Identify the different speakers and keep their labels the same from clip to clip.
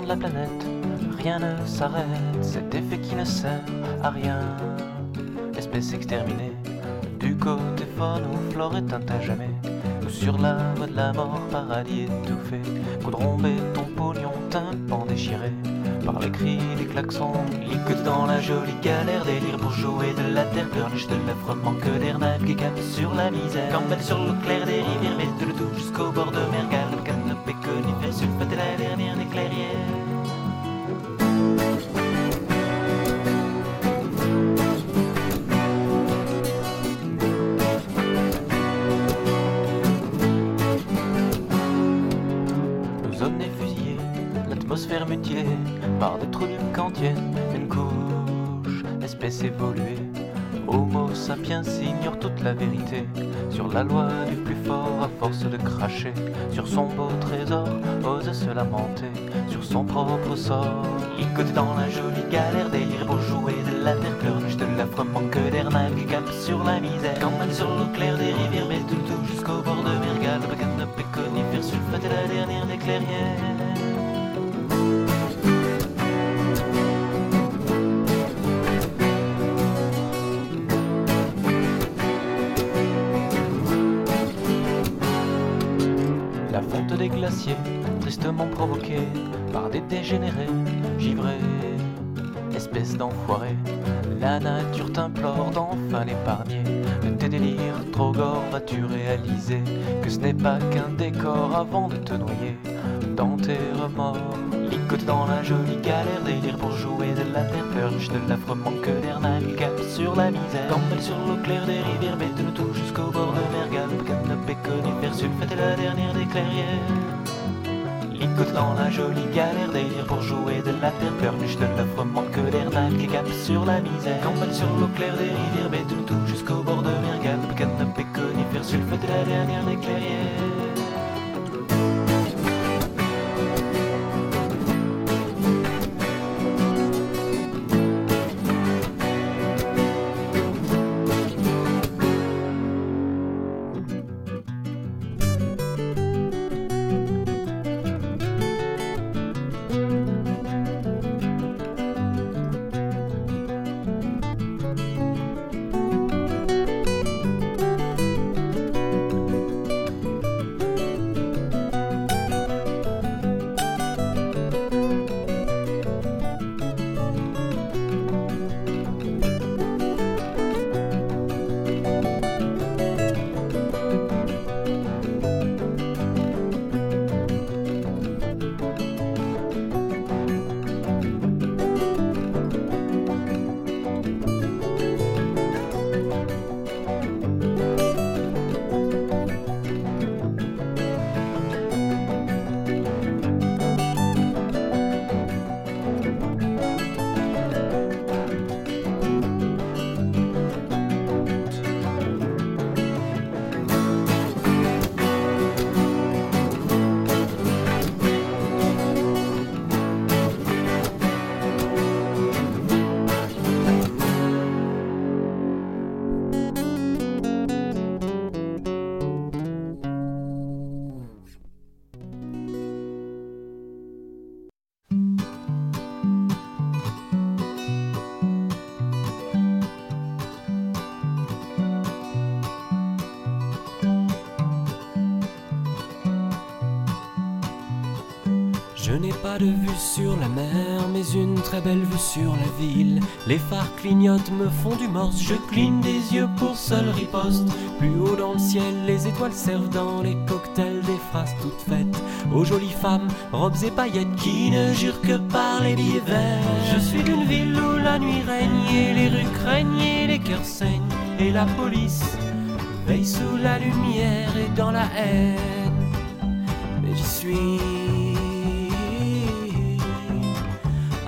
Speaker 1: de la planète, rien ne s'arrête, cet effet qui ne sert à rien. Espèce exterminée, du côté faune ou flore éteinte à jamais, ou sur la voie de la mort, paradis étouffé, goudron, béton, pognon, tympan déchiré, par les cris, les klaxons, licotent dans la jolie galère, délire pour jouer de la terre, pleurniche de l'affreux manque d'air, navigue cap sur la misère, campette sur l'eau claire des rivières, mette le tout jusqu'au bord de mer, galop, canopée, conifère, sulfate la dernière des clairières. L'atmosphère mutiée par des trous qu'entiennent une couche, espèce évoluée. Homo sapiens ignore toute la vérité sur la loi du plus fort à force de cracher sur son beau trésor, ose se lamenter sur son propre sort. Licoté dans la jolie galère, délire pour jouer de la terre, pleurniche de l'affreux manque d'air, navigue cap sur la misère, campane sur l'eau claire des rivières, met tout jusqu'au bord de mer, galop, canopée, conifère, sulfate la dernière des clairières. La fonte des glaciers, tristement provoquée par des dégénérés givrés, espèce d'enfoirés, la nature t'implore d'enfin l'épargner. De tes délires trop gore, vas-tu réaliser que ce n'est pas qu'un décor avant de te noyer dans tes remords? Licoté dans la jolie galère, délire pour jouer de la terre, pleurniche de l'affreux manque d'air, navigue cap sur la misère, campelle sur l'eau claire des rivières, bête tout jusqu'au bord de mer, galop, canopée, conifère, sulfate la dernière des clairières. Licoté dans la jolie galère, délire pour jouer de la terre, pleurniche de l'affreux manque d'air, navigue cap sur la misère, campelle sur l'eau claire des rivières, bête tout jusqu'au bord de mer, galop, canopée, conifère, sulfate la dernière des clairières.
Speaker 2: Je n'ai pas de vue sur la mer, mais une très belle vue sur la ville. Les phares clignotent, me font du morse, je cligne des yeux pour seule riposte. Plus haut dans le ciel, les étoiles servent dans les cocktails des phrases toutes faites aux jolies femmes, robes et paillettes qui ne jurent que par les billets verts. Je suis d'une ville où la nuit règne et les rues craignent et les cœurs saignent, et la police veille sous la lumière et dans la haine. Mais j'y suis,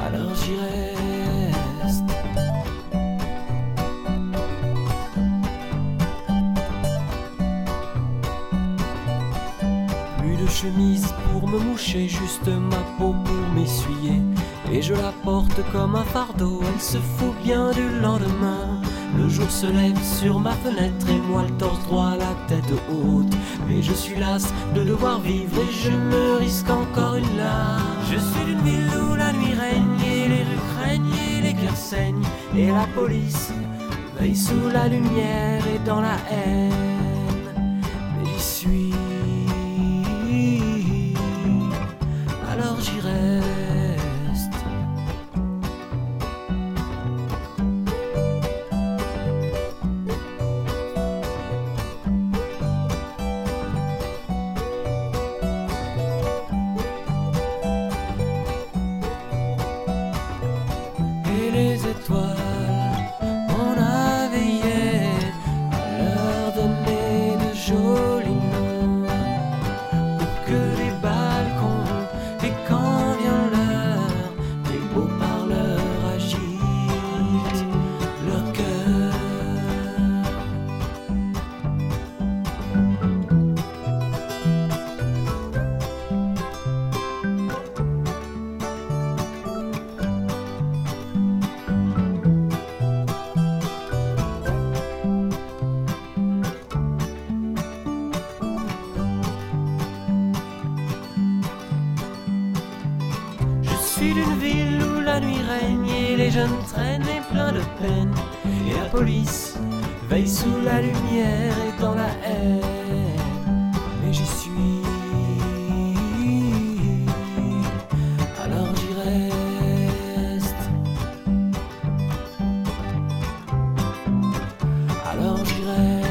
Speaker 2: alors j'y reste. Plus de chemise pour me moucher, juste ma peau pour m'essuyer. Et je la porte comme un fardeau, elle se fout bien du lendemain. Le jour se lève sur ma fenêtre et moi le torse droit, la tête haute. Mais je suis las de devoir vivre et je me risque encore une larme. Je suis d'une ville où la nuit règne et les rues craignent et les cœurs saignent. Et la police veille sous la lumière et dans la haine. Mais j'y suis, alors j'y reste. Et les étoiles, on a veillé à leur donner de jolis noms pour que les balcons, et quand vient l'heure, les beaux parleurs agitent leur cœur. Je suis d'une ville où la nuit règne et les jeunes traînent et plein de peine. Et la police veille sous la lumière et dans la haine. Mais j'y suis, alors j'y reste. Alors j'y reste.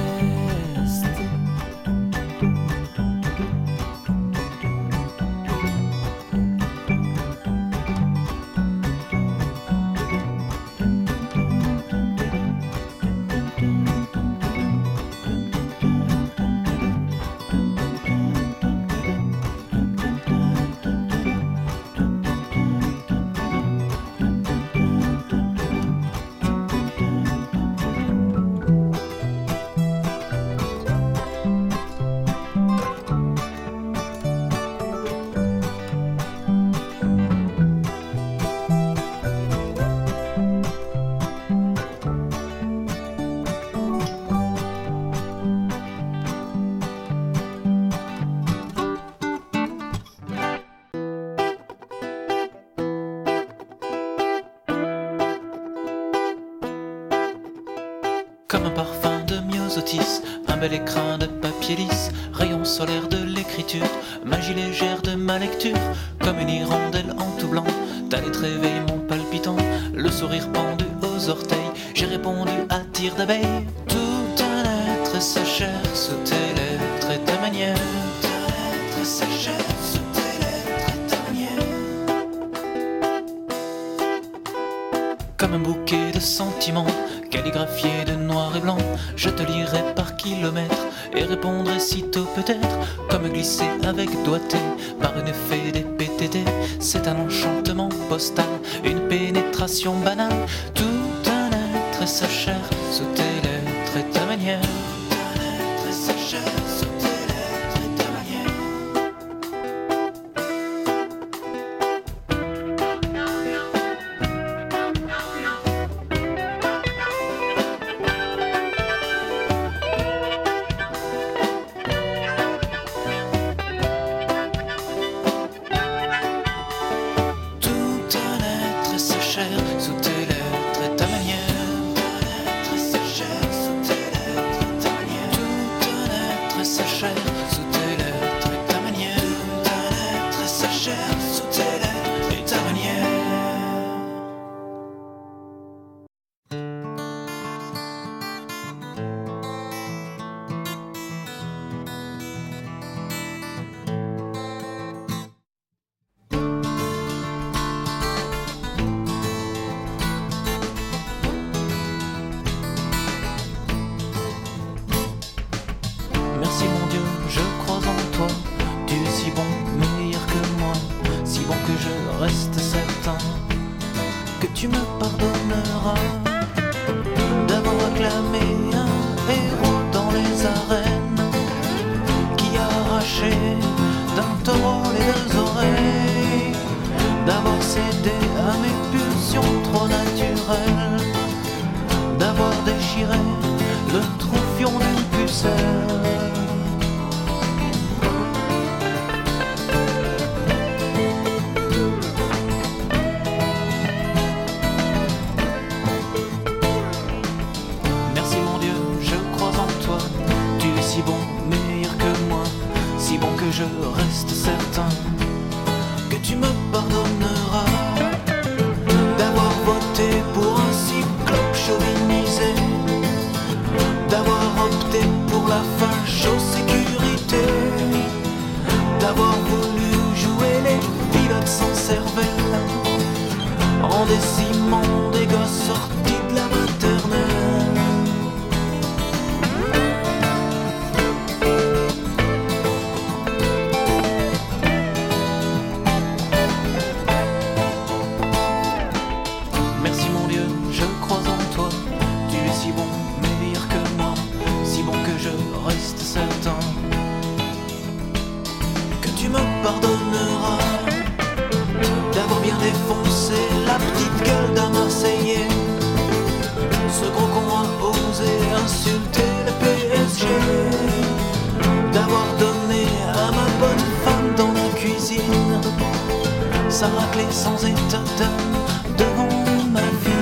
Speaker 1: Comme un parfum de myosotis, un bel écrin de papier lisse, rayon solaire de l'écriture, magie légère de ma lecture, comme une hirondelle en tout blanc, ta lettre réveille mon palpitant, le sourire pendu aux orteils, j'ai répondu à tire d'abeille. Tout un être et sa chair sous tes lettres et ta manière, tout un être et sa chair sous tes lettres et ta manière. Comme un bouquet de sentiments, calligraphié de noir et blanc, je te lirai par kilomètres et répondrai sitôt peut-être, comme glisser avec doigté par une fée des PTT. C'est un enchantement postal, une pénétration banale, tout un être et sa chair sous tes lettres et ta manière. Tout un être et sa chair sous tes lettres et ta manière. Sous tes lettres et ta manière, tout un être et sa chair sous tes lettres et ta manière, tout un être et sa chair sous tes lettres et ta manière, tout un être et sa chair sous tes lettres et ta manière. Merci mon Dieu, je crois en toi, tu es si bon, meilleur que moi, si bon que je reste certain que tu me pardonneras d'avoir acclamé un héros dans les arènes qui a arraché d'un taureau les deux oreilles, d'avoir cédé à mes pulsions trop naturelles, d'avoir déchiré reste certain que tu me pardonneras d'avoir voté pour un cyclope chauvinisé, d'avoir opté pour la facho-sécurité, d'avoir voulu jouer les pilotes sans cervelle en décimant des gosses sortis de la maternelle. Merci mon Dieu, je crois en toi, tu es si bon, meilleur que moi, si bon que je reste certain que tu me pardonneras d'avoir bien défoncé la petite gueule d'un Marseillais, ce gros con a osé insulter le PSG, d'avoir donné à ma bonne femme dans la cuisine sa raclée sans état d'âme devant ma fille.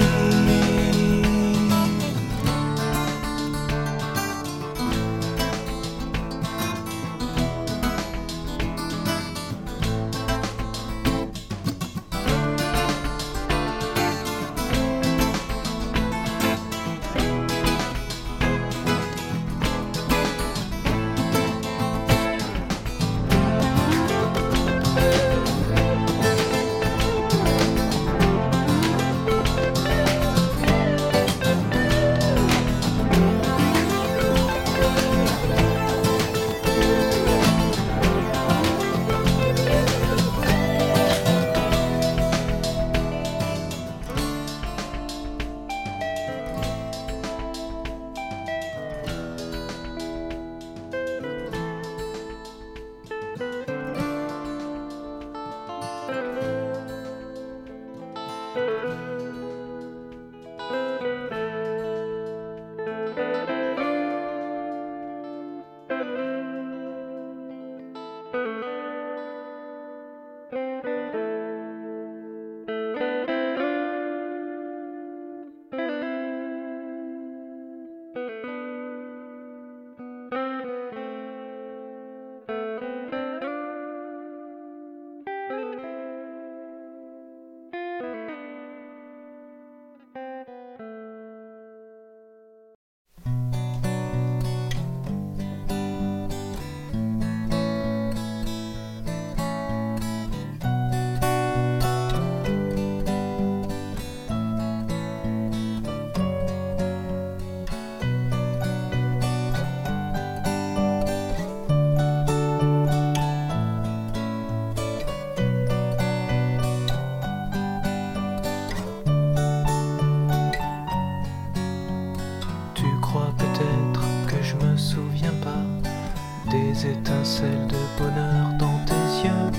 Speaker 1: Des étincelles de bonheur dans tes yeux,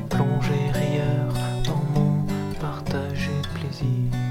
Speaker 1: plongés rieurs dans mon partagé plaisir.